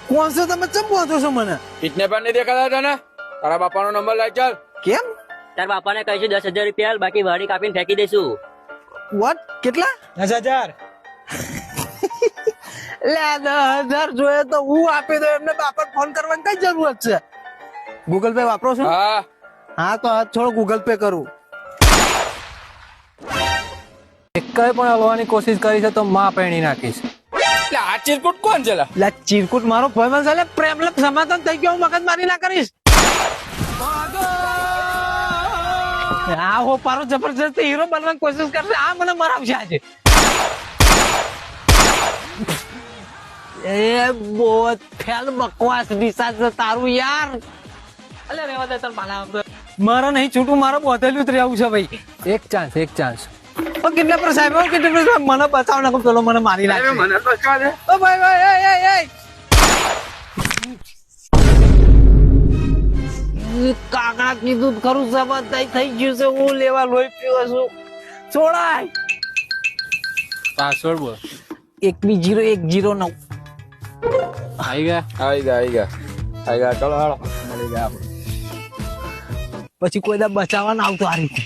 કોણ છો તમે? ચમ પહોંચો છો મને? કિડનેપર નહીં દેખાતા તને? તારા બાપાનો નંબર લઈ ચાલ. કેમ? તાર બાપાને કહીશું 10,000 રૂપિયા બાકી વાડી કાપીને ફેંકી દઈશું. વોટ? કેટલા? 10,000. લે 10,000 જોઈએ તો હું આપી દઉં. એમને બાપા ફોન કરવાની કઈ જરૂરત છે? ગૂગલ પે વાપરો છો? હા હા તો હાથ છોડો, ગૂગલ પે કરું. એકાએ પણ હલવાની કોશિશ કરી છે તો માં પેણી નાખીશ. એટલે આ ચિરકુટ કોણ છે લા? લે ચીરકુટ મારો ભાઈ છે. પ્રેમ સમાધાન થઈ ગયો. મગજ મારી ના કરીશ. આ હો પારો જબરજસ્ત હીરો બનવાની કોશિશ કરશે. આ મને મરાવશે આજે. એ બહુ ફેલ બકવાસ દિશા છે તારું યાર. અલે રેવા દે તાર માલા. મારે નહીં છૂટું, મારે બોધેલું જ રહેવું છે ભાઈ. એક ચાન્સ. કેટલા પર સાહેબ, કેટલા પર મને બચાવ નાખો, પેલો મને મારી નાખે. મને તો કહે છે. ઓ ભાઈ ભાઈ કાકા કીધું ખરું સબત થઈ ગયું છે. હું લેવા લોહી પીવો છું. છોડાય. પાસવર્ડ બોલ. 120109. આવી ગયા. આવી ગયા ચલો હાલો મળી ગયા આપણે. પછી કોઈ દા બચાવવા ના આવતો આ રીતે.